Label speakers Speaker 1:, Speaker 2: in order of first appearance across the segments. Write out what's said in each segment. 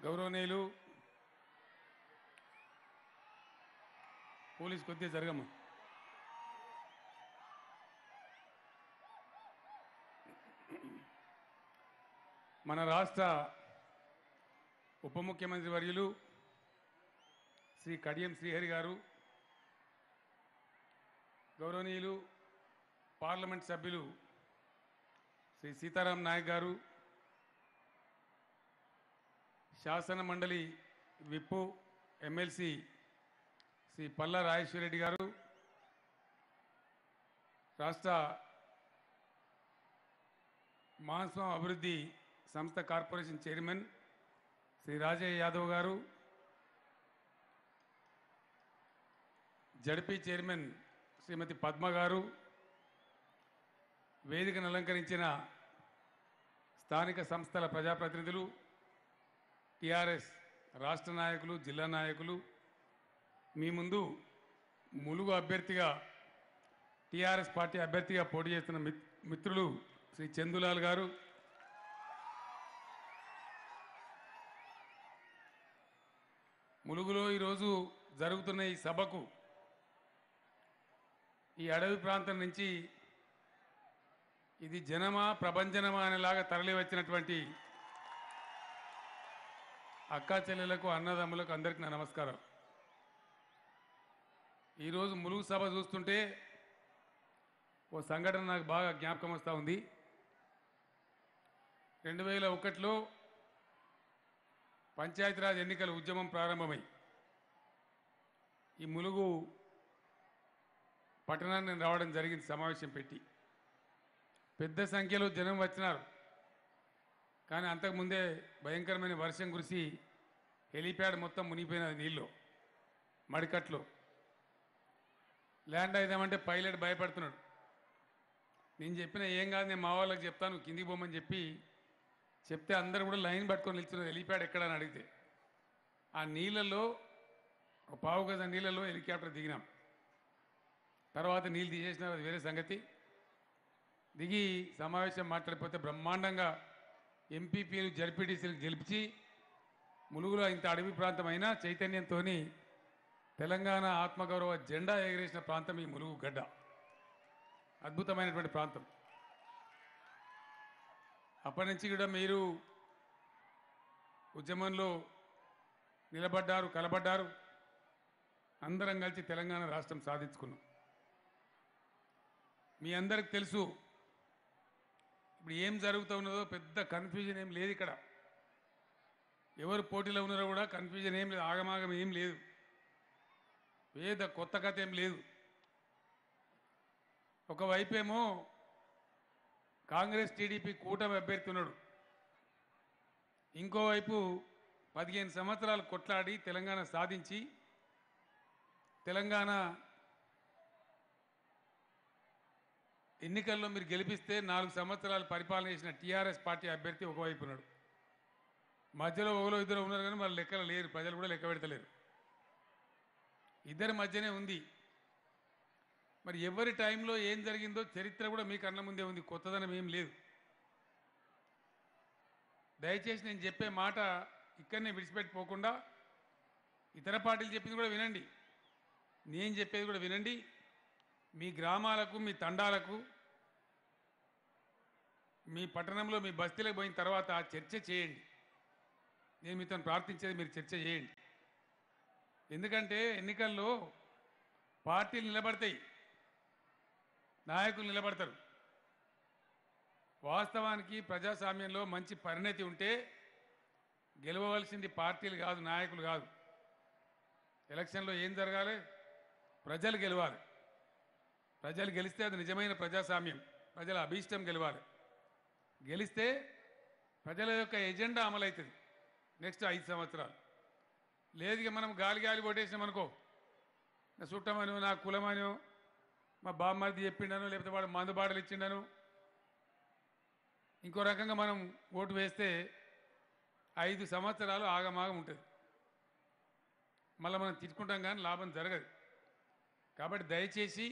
Speaker 1: గౌరవనీయులు పోలీస్ కొద్దిగా జరగమ్మ. మన రాష్ట్ర ఉప ముఖ్యమంత్రి వర్యులు శ్రీ కడియం శ్రీహరి గారు, గౌరవనీయులు పార్లమెంట్ సభ్యులు శ్రీ సీతారాం నాయక్ గారు, శాసన మండలి విప్పు ఎమ్మెల్సీ శ్రీ పల్లా రాజేశ్వరరెడ్డి గారు, రాష్ట్ర మాన్స్వాం అభివృద్ధి సంస్థ కార్పొరేషన్ చైర్మన్ శ్రీ రాజయ్య యాదవ్ గారు, జడ్పీ చైర్మన్ శ్రీమతి పద్మ గారు, వేదికను అలంకరించిన స్థానిక సంస్థల ప్రజాప్రతినిధులు, టీఆర్ఎస్ రాష్ట్ర నాయకులు, జిల్లా నాయకులు, మీ ముందు ములుగు అభ్యర్థిగా టీఆర్ఎస్ పార్టీ అభ్యర్థిగా పోటీ చేస్తున్న మిత్రులు శ్రీ చందులాల్ గారు, ములుగులో ఈరోజు జరుగుతున్న ఈ సభకు ఈ అడవి ప్రాంతం నుంచి ఇది జనమా ప్రభంజనమా అనేలాగా తరలి వచ్చినటువంటి అక్కా చెల్లెలకు, అన్నదమ్ములకు అందరికీ నా నమస్కారం. ఈరోజు ములుగు సభ చూస్తుంటే ఓ సంఘటన నాకు బాగా జ్ఞాపకం వస్తూ ఉంది. 2001లో పంచాయతీరాజ్ ఎన్నికల ఉద్యమం ప్రారంభమై ఈ ములుగు పట్టణాన్ని రావడం జరిగింది. సమావేశం పెట్టి పెద్ద సంఖ్యలో జనం వచ్చినారు. కానీ అంతకుముందే భయంకరమైన వర్షం కురిసి హెలీప్యాడ్ మొత్తం మునిగిపోయినది నీళ్ళు, మడికట్లో. ల్యాండ్ అయిదామంటే పైలట్ భయపడుతున్నాడు. నేను చెప్పిన ఏం కాదు, నేను మా వాళ్ళకి చెప్తాను కిందికి పోమని చెప్తే అందరూ కూడా లైన్ పట్టుకొని నిల్చున్నారు. హెలీప్యాడ్ ఎక్కడని అడిగితే ఆ నీళ్ళల్లో ఒక పావు గజ నీళ్ళల్లో హెలికాప్టర్ దిగినాం. తర్వాత నీళ్ళు తీసేసినారు, అది వేరే సంగతి. దిగి సమావేశం మాట్లాడిపోతే బ్రహ్మాండంగా ఎంపీపీలు జడ్పీటీసీలకు గెలిపించి ములుగులో ఇంత అడవి ప్రాంతమైన చైతన్యంతో తెలంగాణ ఆత్మగౌరవ జెండా ఎగరేసిన ప్రాంతం ఈ ములుగు గడ్డ. అద్భుతమైనటువంటి ప్రాంతం. అప్పటి నుంచి కూడా మీరు ఉద్యమంలో నిలబడ్డారు, కలబడ్డారు. అందరం కలిసి తెలంగాణ రాష్ట్రం సాధించుకున్నాం. మీ అందరికి తెలుసు ఇప్పుడు ఏం జరుగుతూ ఉన్నదో, పెద్ద కన్ఫ్యూజన్ ఏం లేదు ఇక్కడ. ఎవరు పోటీలో ఉన్నారో కూడా కన్ఫ్యూజన్ ఏం లేదు, ఆగమాగం ఏం లేదు, పేద కొత్త కథ ఏం లేదు. ఒకవైపేమో కాంగ్రెస్ టీడీపీ కూటమి అభ్యర్థి ఉన్నాడు, ఇంకోవైపు 15 సంవత్సరాలు కొట్లాడి తెలంగాణ సాధించి తెలంగాణ ఎన్నికల్లో మీరు గెలిపిస్తే 4 సంవత్సరాలు పరిపాలన చేసిన టీఆర్ఎస్ పార్టీ అభ్యర్థి ఒకవైపు ఉన్నాడు. మధ్యలో ఒకరు ఇద్దరు ఉన్నారు, కానీ వాళ్ళు లెక్కలు లేరు, ప్రజలు కూడా లెక్క పెడతలేరు. ఇద్దరి మధ్యనే ఉంది. మరి ఎవరి టైంలో ఏం జరిగిందో చరిత్ర కూడా మీ కళ్ళ ముందే ఉంది, కొత్తదనం ఏం లేదు. దయచేసి నేను చెప్పే మాట ఇక్కడనే విడిచిపెట్టిపోకుండా ఇతర పార్టీలు చెప్పింది కూడా వినండి, నేను చెప్పేది కూడా వినండి. మీ గ్రామాలకు, మీ తండాలకు, మీ పట్టణంలో, మీ బస్తీలకు పోయిన తర్వాత చర్చ చేయండి. నేను మీతో ప్రార్థించేది మీరు చర్చ చేయండి. ఎందుకంటే ఎన్నికల్లో పార్టీలు నిలబడతాయి, నాయకులు నిలబడతారు. వాస్తవానికి ప్రజాస్వామ్యంలో మంచి పరిణతి ఉంటే గెలవవలసింది పార్టీలు కాదు, నాయకులు కాదు. ఎలక్షన్లో ఏం జరగాలి? ప్రజలు గెలవాలి. ప్రజలు గెలిస్తే అది నిజమైన ప్రజాస్వామ్యం. ప్రజల అభీష్టం గెలవాలి. గెలిస్తే ప్రజల యొక్క ఎజెండా అమలవుతుంది నెక్స్ట్ 5 సంవత్సరాలు. లేదుగా మనం గాలి గాలి కొట్టేసినాం అనుకో, నా చుట్టమనో, నా కులమనో, మా బామ్మర్ది చెప్పిండను, లేకపోతే వాడు మందుబాటలు ఇచ్చిండను, ఇంకో రకంగా మనం ఓటు వేస్తే 5 సంవత్సరాలు ఆగమాగం ఉంటుంది. మళ్ళీ మనం తిట్టుకుంటాం కానీ లాభం జరగదు. కాబట్టి దయచేసి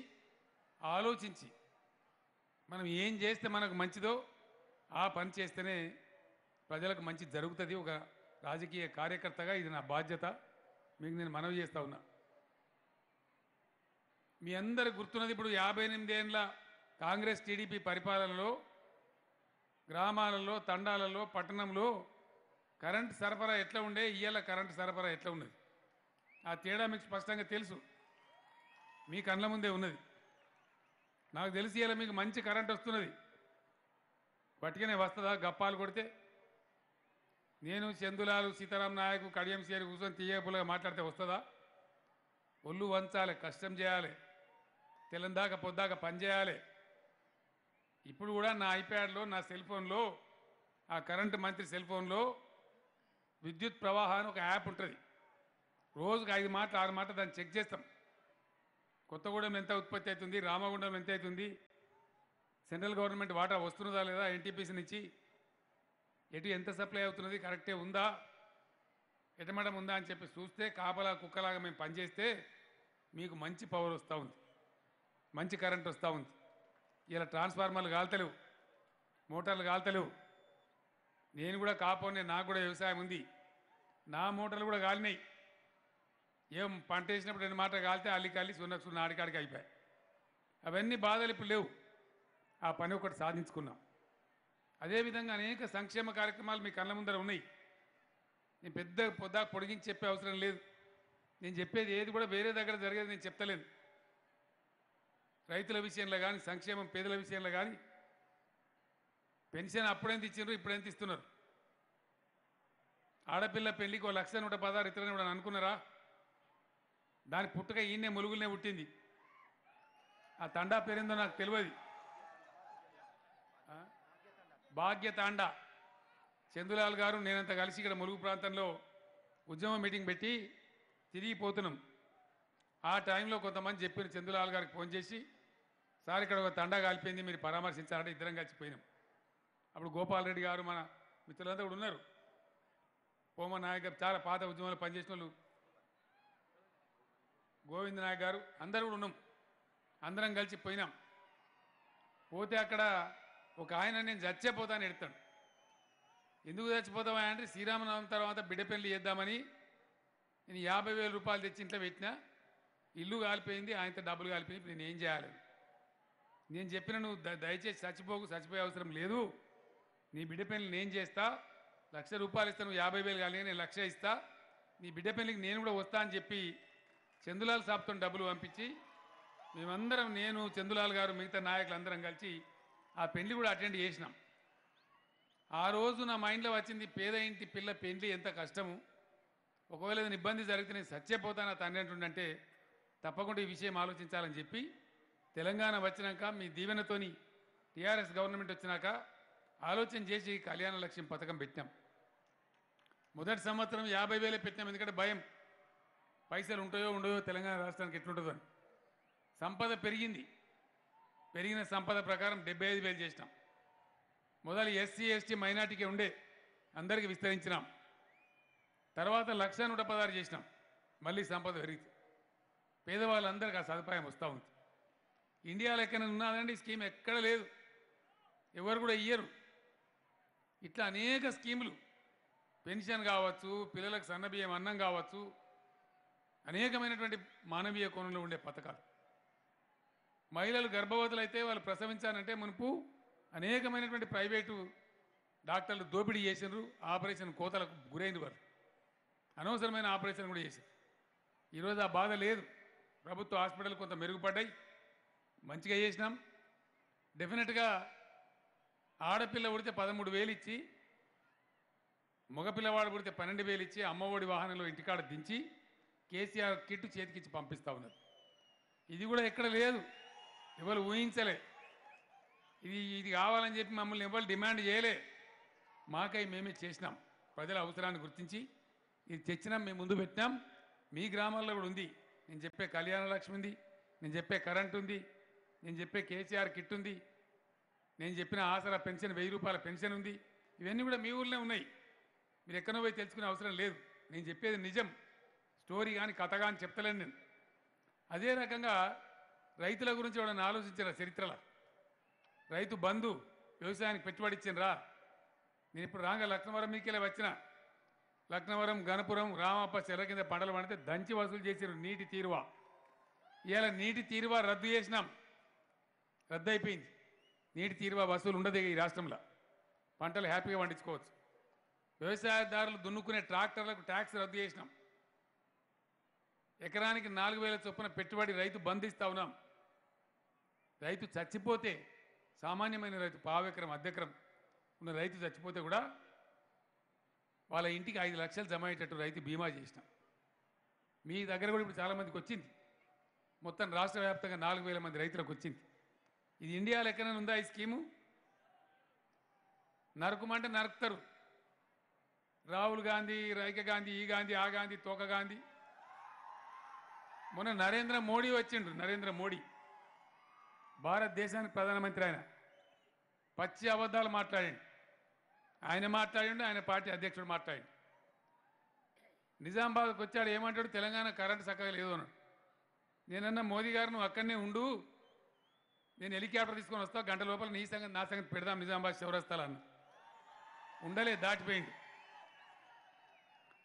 Speaker 1: ఆలోచించి మనం ఏం చేస్తే మనకు మంచిదో ఆ పని చేస్తేనే ప్రజలకు మంచి జరుగుతుంది, ఒక రాజకీయ కార్యకర్తగా ఇది నా బాధ్యత. మీకు నేను మనవి చేస్తా ఉన్నా. మీ అందరు గుర్తున్నది, ఇప్పుడు 58 ఏళ్ళ కాంగ్రెస్ టీడీపీ పరిపాలనలో గ్రామాలలో, తండాలలో, పట్టణంలో కరెంటు సరఫరా ఎట్లా ఉండే, ఇయ్యాల కరెంటు సరఫరా ఎట్లా ఉన్నది, ఆ తేడా మీకు స్పష్టంగా తెలుసు. మీ కళ్ళ ముందే ఉన్నది. నాకు తెలిసి ఇలా మీకు మంచి కరెంట్ వస్తున్నది. పట్టుకనే వస్తుందా గప్పాలు కొడితే? నేను చందులాలు, సీతారాం నాయకు, కడియం సేరి కూర్చొని తీయపులుగా మాట్లాడితే వస్తుందా? ఒళ్ళు వంచాలి, కష్టం చేయాలి, తెల్లందాకా పొద్దాక పని చేయాలి. ఇప్పుడు కూడా నా ఐప్యాడ్లో, నా సెల్ ఫోన్లో, ఆ కరెంటు మంత్రి సెల్ ఫోన్లో విద్యుత్ ప్రవాహాన్ని ఒక యాప్ ఉంటుంది. రోజుకు 5 మాటలు 6 మాటలు దాన్ని చెక్ చేస్తాం. కొత్తగూడెం ఎంత ఉత్పత్తి అవుతుంది, రామగుండం ఎంత అవుతుంది, సెంట్రల్ గవర్నమెంట్ వాటా వస్తున్నదా లేదా, ఎన్టీపీసీ నుంచి ఎటు ఎంత సప్లై అవుతున్నది, కరెక్టే ఉందా, ఎటమడం ఉందా అని చెప్పి చూస్తే కాపలా కుక్కలాగా మేము పనిచేస్తే మీకు మంచి పవర్ వస్తూ ఉంది, మంచి కరెంట్ వస్తూ ఉంది. ఇలా ట్రాన్స్ఫార్మర్లు కాల్తలేవు, మోటార్లు కాల్తలేవు. నేను కూడా కాపోనే, నాకు కూడా వ్యవసాయం ఉంది, నా మోటార్లు కూడా కాలినాయి. ఏం పంట వేసినప్పుడు 2 మాటలు కాలితే అల్లికల్లి సున్న ఆడికాడికి అయిపోయాయి. అవన్నీ బాధలు ఇప్పుడు లేవు. ఆ పని ఒకటి సాధించుకున్నాం. అదేవిధంగా అనేక సంక్షేమ కార్యక్రమాలు మీ కళ్ళ ముందర ఉన్నాయి. నేను పెద్ద పొద్దాకు పొడిగించి చెప్పే అవసరం లేదు. నేను చెప్పేది ఏది కూడా వేరే దగ్గర జరిగేది నేను చెప్తలేను. రైతుల విషయంలో కానీ, సంక్షేమం పేదల విషయంలో కానీ, పెన్షన్ అప్పుడెంత ఇచ్చినారు, ఇప్పుడెంత ఇస్తున్నారు? ఆడపిల్ల పెళ్లికి 1,116 ఇతరులని కూడా అనుకున్నారా? దాని పుట్టుక ఈయనే ములుగులనే పుట్టింది. ఆ తండా పేరేందో నాకు తెలియదు. భాగ్యతాండా. చందులాల్ గారు నేనంతా కలిసి ఇక్కడ ములుగు ప్రాంతంలో ఉద్యమ మీటింగ్ పెట్టి తిరిగిపోతున్నాం. ఆ టైంలో కొంతమంది చెప్పిన చందులాల్ గారికి ఫోన్ చేసి, సార్ ఇక్కడ ఒక తండా కాలిపోయింది, మీరు పరామర్శించాలంటే ఇద్దరం కలిసిపోయినాం. అప్పుడు గోపాల్ రెడ్డి గారు, మన మిత్రులంతా కూడా ఉన్నారు, పోమ నాయక్ గారు, చాలా పాత ఉద్యమంలో పనిచేసిన వాళ్ళు, గోవింద్ నాయక్ గారు, అందరూ కూడా ఉన్నాం. అందరం కలిసి పోయినాం. పోతే అక్కడ ఒక ఆయన, నేను చచ్చిపోతాను ఎడతాడు. ఎందుకు చచ్చిపోతావా అంటే, శ్రీరామనవమి తర్వాత బిడ్డ పెళ్లి చేద్దామని నేను 50,000 రూపాయలు తెచ్చి ఇంట్లో పెట్టినా, ఇల్లు కాలిపోయింది, ఆయనతో డబ్బులు కాలిపోయింది, నేను ఏం చేయాలి? నేను చెప్పిన, నువ్వు దయచేసి చచ్చిపోకు, చచ్చిపోయే అవసరం లేదు, నీ బిడ్డ పెళ్లి నేను చేస్తా, 1,00,000 రూపాయలు ఇస్తా, నువ్వు 50,000 కాలి, నేను 1,00,000 ఇస్తా, నీ బిడ్డ పెళ్లికి నేను కూడా వస్తా అని చెప్పి చందులాల్ సాబ్తో డబ్బులు పంపించి మేమందరం, నేను, చందులాల్ గారు, మిగతా నాయకులు అందరం కలిసి ఆ పెళ్లి కూడా అటెండ్ చేసినాం. ఆ రోజు నా మైండ్లో వచ్చింది, పేద ఇంటి పిల్ల పెళ్లి ఎంత కష్టము, ఒకవేళ ఏదైనా ఇబ్బంది జరిగితే నేను చచ్చిపోతాను ఆ తండ్రి అంటుండంటే తప్పకుండా ఈ విషయం ఆలోచించాలని చెప్పి, తెలంగాణ వచ్చినాక మీ దీవెనతోని టీఆర్ఎస్ గవర్నమెంట్ వచ్చినాక ఆలోచన చేసి కళ్యాణ లక్ష్యం పథకం పెట్టాం. మొదటి సంవత్సరం 50,000 పెట్టినాం. ఎందుకంటే భయం, పైసలు ఉంటాయో ఉండయో, తెలంగాణ రాష్ట్రానికి ఎట్లుంటుందో అని. సంపద పెరిగింది. పెరిగిన సంపద ప్రకారం 75,000 చేసినాం. మొదలు ఎస్సీ ఎస్టీ మైనార్టీకి ఉండే అందరికీ విస్తరించినాం. తర్వాత 1,116 చేసినాం. మళ్ళీ సంపద పెరిగింది. పేదవాళ్ళందరికీ ఆ సదుపాయం వస్తూ ఉంది. ఇండియాలో ఎక్కడ ఉన్నదండి స్కీమ్? ఎక్కడ లేదు, ఎవరు కూడా ఇయ్యరు. ఇట్లా అనేక స్కీములు, పెన్షన్ కావచ్చు, పిల్లలకు సన్నబియ్యం అన్నం కావచ్చు, అనేకమైనటువంటి మానవీయ కోణంలో ఉండే పథకాలు. మహిళలు గర్భవతులు అయితే వాళ్ళు ప్రసవించాలంటే మునుపు అనేకమైనటువంటి ప్రైవేటు డాక్టర్లు దోపిడీ చేసినారు, ఆపరేషన్ కోతలకు గురైన వారు, అనవసరమైన ఆపరేషన్ కూడా చేశారు. ఈరోజు ఆ బాధ లేదు. ప్రభుత్వ హాస్పిటల్ కొంత మెరుగుపడ్డాయి, మంచిగా చేసినాం. డెఫినెట్గా ఆడపిల్ల పుడితే 13,000 ఇచ్చి, మగపిల్లవాడు పుడితే 12,000 ఇచ్చి, అమ్మఒడి వాహనంలో ఇంటికాడ దించి కేసీఆర్ కిట్ చేతికిచ్చి పంపిస్తూ ఉన్నారు. ఇది కూడా ఎక్కడ లేదు, ఎవరు ఊహించలే. ఇది కావాలని చెప్పి మమ్మల్ని ఎవరు డిమాండ్ చేయలే. మాకై మేమే చేసినాం. ప్రజల అవసరాన్ని గుర్తించి ఇది తెచ్చినాం, మేము ముందు పెట్టినాం. మీ గ్రామాల్లో కూడా ఉంది. నేను చెప్పే కళ్యాణ లక్ష్మి ఉంది, నేను చెప్పే కరెంట్ ఉంది, నేను చెప్పే కేసీఆర్ కిట్ ఉంది, నేను చెప్పిన ఆసరా పెన్షన్ 1,000 రూపాయల పెన్షన్ ఉంది. ఇవన్నీ కూడా మీ ఊళ్ళో ఉన్నాయి. మీరు ఎక్కడో పోయి తెలుసుకునే అవసరం లేదు. నేను చెప్పేది నిజం, స్టోరీ కానీ కథ కానీ చెప్తలేను నేను. అదే రకంగా రైతుల గురించి వాళ్ళని ఆలోచించారా? చరిత్రలో రైతు బంధు, వ్యవసాయానికి పెట్టుబడి ఇచ్చిండ్రా? నేను ఇప్పుడు రాగా లక్ష్మవరం మీకెళ్ళి వచ్చిన లక్నవరం గణపురం రామప్ప చెర కింద పంటలు పండితే దంచి వసూలు చేసారు నీటి తీరువా. ఇవాళ నీటి తీరువా రద్దు చేసినాం, రద్దు అయిపోయింది. నీటి తీరువా వసూలు ఉండదు ఈ రాష్ట్రంలో, పంటలు హ్యాపీగా పండించుకోవచ్చు. వ్యవసాయదారులు దున్నుకునే ట్రాక్టర్లకు ట్యాక్స్ రద్దు చేసినాం. ఎకరానికి 4,000 చొప్పున పెట్టుబడి రైతు బంధిస్తా ఉన్నాం. రైతు చచ్చిపోతే, సామాన్యమైన రైతు పావెకరం అద్దెకరం ఉన్న రైతు చచ్చిపోతే కూడా వాళ్ళ ఇంటికి 5 లక్షలు జమ అయ్యేటట్టు రైతు బీమా చేసినాం. మీ దగ్గర కూడా ఇప్పుడు చాలామందికి వచ్చింది. మొత్తం రాష్ట్ర వ్యాప్తంగా 4,000 మంది రైతులకు వచ్చింది. ఇది ఇండియాలో ఎక్కడైనా ఉందా ఈ స్కీము? నరకుమంటే నరుకుతారు. రాహుల్ గాంధీ, రైక గాంధీ, ఈ గాంధీ, ఆ గాంధీ, తోక గాంధీ. మొన్న నరేంద్ర మోడీ వచ్చిండు. నరేంద్ర మోడీ భారతదేశానికి ప్రధానమంత్రి. ఆయన పచ్చి అబద్ధాలు మాట్లాడండి. ఆయన మాట్లాడండి, ఆయన పార్టీ అధ్యక్షుడు మాట్లాడండి. నిజామాబాద్కి వచ్చాడు, ఏమంటాడు? తెలంగాణ కరెంటు చక్కగా లేదు అన్నాడు. నేనన్నా మోదీ గారు నువ్వు అక్కడనే ఉండు, నేను హెలికాప్టర్ తీసుకొని వస్తా, గంట లోపల నీ సంగతి నా సంగతి పెడదాం నిజామాబాద్ చౌరస్తాలన్న. ఉండలే, దాటిపోయింది.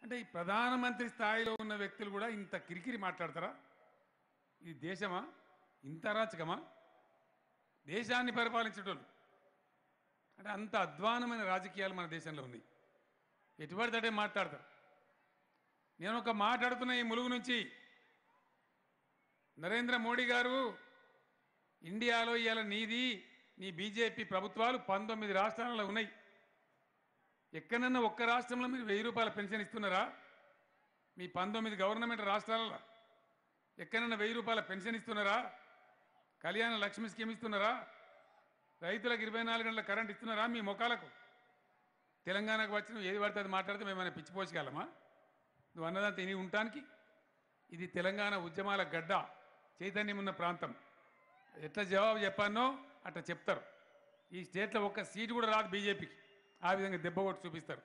Speaker 1: అంటే ఈ ప్రధానమంత్రి స్థాయిలో ఉన్న వ్యక్తులు కూడా ఇంత కిరికిరి మాట్లాడతారా? ఇది దేశమా? ఇంత అరాచకమా? దేశాన్ని పరిపాలించేటోళ్ళు అంటే అంత అధ్వానమైన రాజకీయాలు మన దేశంలో ఉన్నాయి. ఎటువంటి అంటే మాట్లాడతారు. నేను ఒక మాట్లాడుతున్న ఈ ములుగు నుంచి, నరేంద్ర మోడీ గారు ఇండియాలో ఇవాళ నీది నీ బీజేపీ ప్రభుత్వాలు 19 రాష్ట్రాలలో ఉన్నాయి. ఎక్కడన్నా ఒక్క రాష్ట్రంలో మీరు 1000 రూపాయల పెన్షన్ ఇస్తున్నారా? మీ 19 గవర్నమెంట్ రాష్ట్రాలలో ఎక్కడన్నా 1000 రూపాయల పెన్షన్ ఇస్తున్నారా? కళ్యాణ లక్ష్మి స్కీమ్ ఇస్తున్నారా? రైతులకు 24 గంటల కరెంట్ ఇస్తున్నారా? మీ మొఖాలకు తెలంగాణకు వచ్చి నువ్వు ఏది పడితే అది మాట్లాడితే మేమైనా పిచ్చిపోచగలమా? నువ్వు అన్నదంతా తిని ఉండటానికి. ఇది తెలంగాణ ఉద్యమాల గడ్డ, చైతన్యం ఉన్న ప్రాంతం. ఎట్లా జవాబు చెప్పానో అట్లా చెప్తారు. ఈ స్టేట్లో ఒక్క సీటు కూడా రాదు బీజేపీకి. ఆ విధంగా దెబ్బ కొట్టి చూపిస్తారు.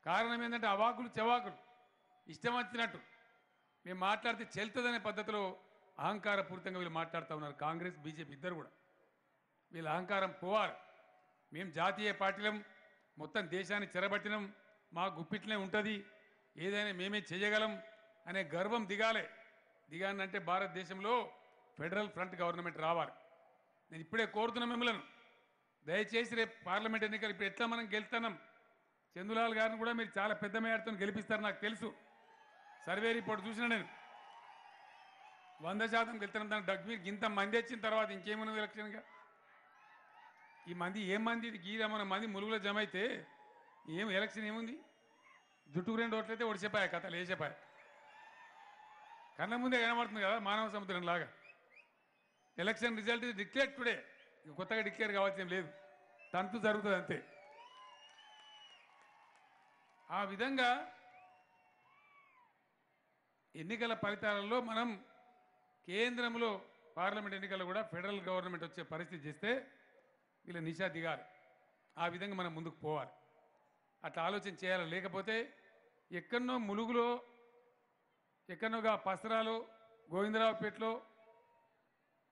Speaker 1: కారణం ఏంటంటే అవాకులు చెవాకులు, ఇష్టం వచ్చినట్టు మేము మాట్లాడితే చెల్తుందనే పద్ధతిలో అహంకారపూరితంగా వీళ్ళు మాట్లాడుతూ ఉన్నారు. కాంగ్రెస్ బీజేపీ ఇద్దరు కూడా వీళ్ళ అహంకారం పోవాలి. మేము జాతీయ పార్టీలం, మొత్తం దేశాన్ని చెరబట్టినం, మా గుప్పిట్లనే ఉంటుంది, ఏదైనా మేమే చేయగలం అనే గర్వం దిగాలి. దిగానంటే భారతదేశంలో ఫెడరల్ ఫ్రంట్ గవర్నమెంట్ రావాలి. నేను ఇప్పుడే కోరుతున్నా మిమ్మల్ని, దయచేసి రేపు పార్లమెంట్ ఎన్నికలు ఇప్పుడు ఎట్లా మనం గెలుస్తున్నాం, చందులాల్ గారిని కూడా మీరు చాలా పెద్ద మేడతో గెలిపిస్తారు నాకు తెలుసు. సర్వే రిపోర్ట్ చూసిన నేను 100% గెలుతున్నాం. దానికి డగ్ మీరు ఇంత మంది వచ్చిన తర్వాత ఇంకేమున్నది ఎలక్షన్గా? ఈ మంది ఏం మంది? ఇది గీరమన్న మంది ములుగులో జమ అయితే ఏం ఎలక్షన్ ఏముంది? జుట్టుకు 2 ఓట్లయితే ఒడిచిపోయాయి, కథలు వేసేపాయి. కళ్ళ ముందే కనబడుతుంది కదా మానవ సముద్రం లాగా. Election result is declare today. కొత్తగా డిక్లేర్ కావాల్సిన లేదు, తంతు జరుగుతుంది అంతే. ఆ విధంగా ఎన్నికల ఫలితాలలో మనం కేంద్రంలో పార్లమెంట్ ఎన్నికల్లో కూడా ఫెడరల్ గవర్నమెంట్ వచ్చే పరిస్థితి చేస్తే వీళ్ళ నిషా దిగాలి. ఆ విధంగా మనం ముందుకు పోవాలి, అట్లా ఆలోచన చేయాలి. లేకపోతే ఎక్కడనో ములుగులో, ఎక్కడనోగా పసరాలో, గోవిందరావుపేటలో,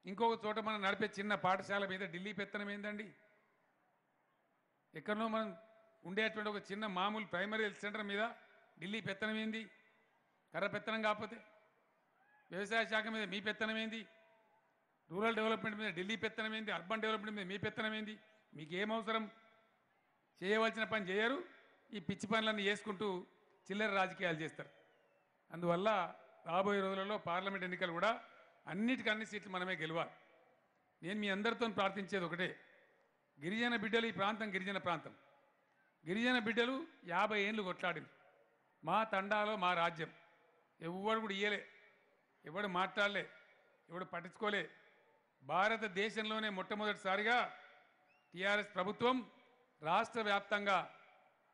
Speaker 1: ఇంకొక చోట మనం నడిపే చిన్న పాఠశాల మీద ఢిల్లీ పెత్తనం ఏందండి? ఎక్కడనో మనం ఉండేటువంటి ఒక చిన్న మామూలు ప్రైమరీ హెల్త్ సెంటర్ మీద ఢిల్లీ పెత్తనం ఏంది? కర్ర పెత్తనం కాకపోతే వ్యవసాయ శాఖ మీద మీ పెత్తనం ఏంది? రూరల్ డెవలప్మెంట్ మీద ఢిల్లీ పెత్తనం ఏంది? అర్బన్ డెవలప్మెంట్ మీద మీ పెత్తనం ఏంది? మీకు ఏం అవసరం? చేయవలసిన పని చేయరు, ఈ పిచ్చి పనులన్నీ చేసుకుంటూ చిల్లర రాజకీయాలు చేస్తారు. అందువల్ల రాబోయే రోజులలో పార్లమెంట్ ఎన్నికలు కూడా అన్నిటికీ అన్ని సీట్లు మనమే గెలవాలి. నేను మీ అందరితో ప్రార్థించేది ఒకటే, గిరిజన బిడ్డలు, ఈ ప్రాంతం గిరిజన ప్రాంతం, గిరిజన బిడ్డలు 50 ఏళ్ళు కొట్లాడింది. మా తండాలో మా రాజ్యం ఎవడు కూడా ఇయ్యలే, ఎవడు మాట్లాడలే, ఎవడు పట్టించుకోలే. భారతదేశంలోనే మొట్టమొదటిసారిగా టీఆర్ఎస్ ప్రభుత్వం రాష్ట్ర వ్యాప్తంగా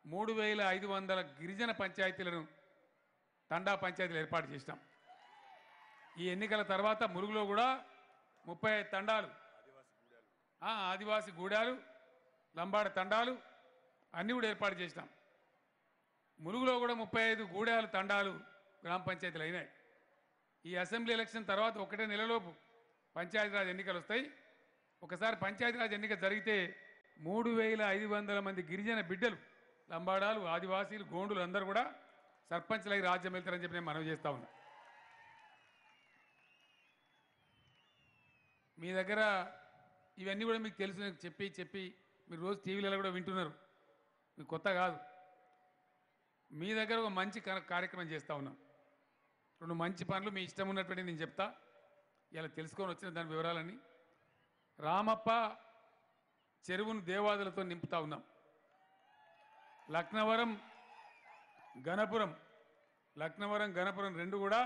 Speaker 1: 3,500 గిరిజన పంచాయతీలను, తండా పంచాయతీలు ఏర్పాటు చేసినాం. ఈ ఎన్నికల తర్వాత ములుగులో కూడా 35 తండాలు, ఆదివాసీ గూడాలు, లంబాడ తండాలు అన్నీ కూడా ఏర్పాటు చేసినాం. ములుగులో కూడా 35 గూడాలు, తండాలు, గ్రామ పంచాయతీలు అయినాయి. ఈ అసెంబ్లీ ఎలక్షన్ తర్వాత 1 నెలలోపు పంచాయతీరాజ్ ఎన్నికలు వస్తాయి. ఒకసారి పంచాయతీరాజ్ ఎన్నిక జరిగితే 3,500 మంది గిరిజన బిడ్డలు, లంబాడాలు, ఆదివాసీలు, గోండులు అందరూ కూడా సర్పంచ్లకి రాజ్యం వెళ్తారని చెప్పి నేను మనవి చేస్తా ఉన్నా. మీ దగ్గర ఇవన్నీ కూడా మీకు తెలుసు, చెప్పి చెప్పి మీరు రోజు టీవీలలో కూడా వింటున్నారు, మీకు కొత్త కాదు. మీ దగ్గర ఒక మంచి కార్యక్రమం చేస్తూ ఉన్నాం. 2 మంచి పనులు మీ ఇష్టం ఉన్నటువంటి నేను చెప్తా, ఇలా తెలుసుకొని వచ్చిన దాని వివరాలన్నీ. రామప్ప చెరువును దేవాదులతో నింపుతా ఉన్నాం. లక్నవరం గణపురం 2 కూడా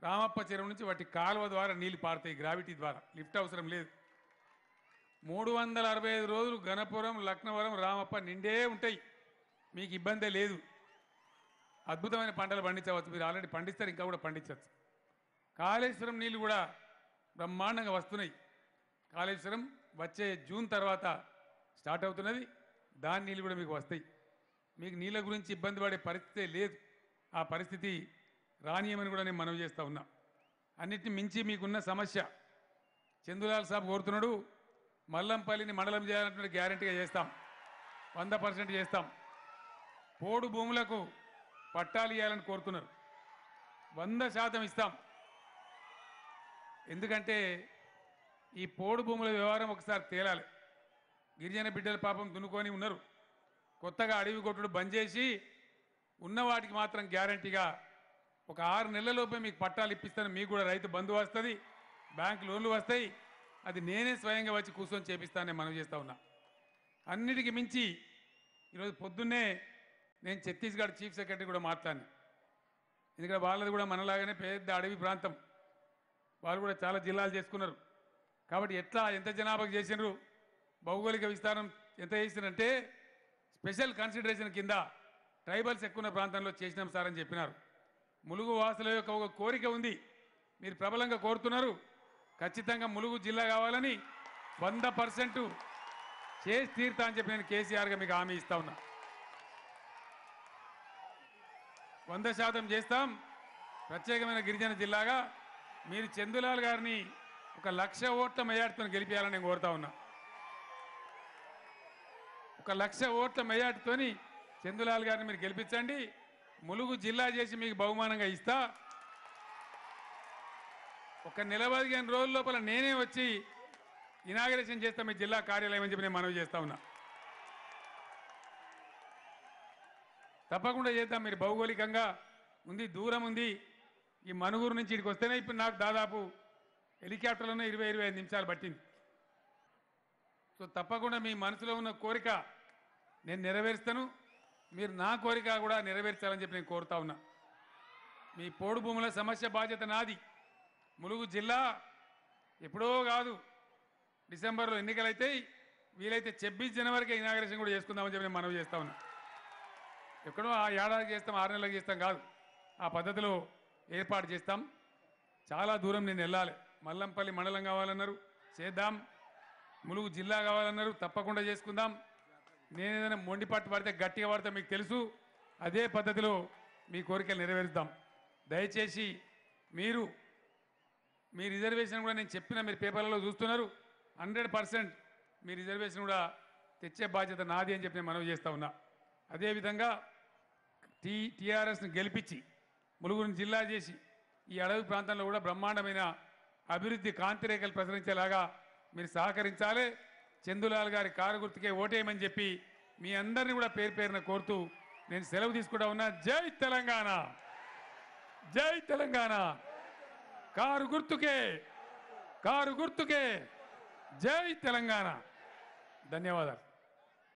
Speaker 1: రామప్ప చెరువు నుంచి వాటి కాలువ ద్వారా నీళ్లు పారుతాయి, గ్రావిటీ ద్వారా, లిఫ్ట్ అవసరం లేదు. 365 రోజులు గణపురం, లక్నవరం, రామప్ప నిండే ఉంటాయి, మీకు ఇబ్బందే లేదు. అద్భుతమైన పంటలు పండించవచ్చు, మీరు ఆల్రెడీ పండిస్తారు, ఇంకా కూడా పండించవచ్చు. కాళేశ్వరం నీళ్ళు కూడా బ్రహ్మాండంగా వస్తున్నాయి. కాళేశ్వరం వచ్చే జూన్ తర్వాత స్టార్ట్ అవుతున్నది, దాని నీళ్ళు కూడా మీకు వస్తాయి. మీకు నీళ్ళ గురించి ఇబ్బంది పడే పరిస్థితే లేదు. ఆ పరిస్థితి రానియమని కూడా నేను మనవి చేస్తూ ఉన్నా. అన్నిటిని మించి మీకున్న సమస్య, చందులాల్ సాబ్ కోరుతున్నాడు, మల్లంపల్లిని మండలం చేయాలంటే గ్యారంటీగా చేస్తాం, 100% చేస్తాం. పోడు భూములకు పట్టాలు ఇవ్వాలని కోరుతున్నారు, 100% ఇస్తాం. ఎందుకంటే ఈ పోడు భూముల వ్యవహారం ఒకసారి తేలాలి. గిరిజన బిడ్డల పాపం దున్నుకొని ఉన్నారు, కొత్తగా అడవి కొట్టుడు బంద్ చేసి ఉన్న వాటికి మాత్రం గ్యారంటీగా ఒక 6 నెలలలోపే మీకు పట్టాలు ఇప్పిస్తాను. మీకు కూడా రైతు బంధు వస్తుంది, బ్యాంక్ లోన్లు వస్తాయి, అది నేనే స్వయంగా వచ్చి కూర్చొని చేపిస్తానని మనం చేస్తూ ఉన్నా. అన్నిటికీ మించి ఈరోజు పొద్దున్నే నేను ఛత్తీస్గఢ్ చీఫ్ సెక్రటరీ కూడా మాట్లాడినా. ఎందుకంటే వాళ్ళది కూడా మనలాగానే పెద్ద అడవి ప్రాంతం, వాళ్ళు కూడా చాలా జిల్లాలు చేసుకున్నారు. కాబట్టి ఎంత జనాభాకు చేసినారు, భౌగోళిక విస్తారం ఎంత చేసినారంటే స్పెషల్ కన్సిడరేషన్ కింద ట్రైబల్స్ ఎక్కువ ఉన్న ప్రాంతంలో చేసినాం సార్ అని చెప్పినారు. ములుగు వాసుల యొక్క ఒక కోరిక ఉంది, మీరు ప్రబలంగా కోరుతున్నారు, ఖచ్చితంగా ములుగు జిల్లా కావాలని 100% చేసి తీరుతా అని చెప్పి నేను కేసీఆర్గా మీకు హామీ ఇస్తా ఉన్నా. 100% చేస్తాం. ప్రత్యేకమైన గిరిజన జిల్లాగా మీరు చందులాల్ గారిని 1,00,000 ఓట్ల మెజార్టీతో గెలిపించాలని నేను కోరుతా ఉన్నా. 1,00,000 ఓట్ల మెజార్టీతోని చందులాల్ గారిని మీరు గెలిపించండి, ములుగు జిల్లా చేసి మీకు బహుమానంగా ఇస్తా. ఒక నెల 15 రోజుల లోపల నేనే వచ్చి ఇనాగరేషన్ చేస్తా మీ జిల్లా కార్యాలయం అని చెప్పి నేను మనవి చేస్తా ఉన్నా. తప్పకుండా చేద్దాం. మీరు భౌగోళికంగా ఉంది, దూరం ఉంది. ఈ మనుగూరు నుంచి ఇక్కడికి వస్తేనే ఇప్పుడు నాకు దాదాపు హెలికాప్టర్లోనే 20-25 నిమిషాలు పట్టింది. సో తప్పకుండా మీ మనసులో ఉన్న కోరిక నేను నెరవేరుస్తాను, మీరు నా కోరిక కూడా నెరవేర్చాలని చెప్పి నేను కోరుతా ఉన్నా. మీ పోడు భూముల సమస్య బాధ్యత నాది. ములుగు జిల్లా ఎప్పుడో కాదు, డిసెంబర్లో ఎన్నికలైతే వీలైతే 26 జనవరికి ఇనాగరేషన్ కూడా చేసుకుందామని చెప్పి నేను మనవి చేస్తా ఉన్నా. ఎక్కడో ఆ ఏడాదికి చేస్తాం, 6 నెలలకు చేస్తాం కాదు, ఆ పద్ధతిలో ఏర్పాటు చేస్తాం. చాలా దూరం నేను వెళ్ళాలి. మల్లంపల్లి మండలం కావాలన్నారు, చేద్దాం. ములుగు జిల్లా కావాలన్నారు, తప్పకుండా చేసుకుందాం. నేను ఏదైనా మొండి పట్టు పడితే గట్టిగా పడితే మీకు తెలుసు, అదే పద్ధతిలో మీ కోరికలు నెరవేరుద్దాం. దయచేసి మీరు మీ రిజర్వేషన్ కూడా నేను చెప్పిన, మీరు పేపర్లలో చూస్తున్నారు, 100% మీ రిజర్వేషన్ కూడా తెచ్చే బాధ్యత నాది అని చెప్పి నేను మనవి చేస్తా ఉన్నా. అదేవిధంగా టీఆర్ఎస్ని గెలిపించి ములుగురిని జిల్లా చేసి ఈ అడవి ప్రాంతంలో కూడా బ్రహ్మాండమైన అభివృద్ధి కాంతిరేఖలు ప్రసరించేలాగా మీరు సహకరించాలి. చందులాల్ గారి కారు గుర్తుకే ఓటేయమని చెప్పి మీ అందరినీ కూడా పేరు పేరున కోరుతూ నేను సెలవు తీసుకుంటా ఉన్నా. జై తెలంగాణ, జై తెలంగాణ. కారు గుర్తుకే, జై తెలంగాణ. ధన్యవాదాలు.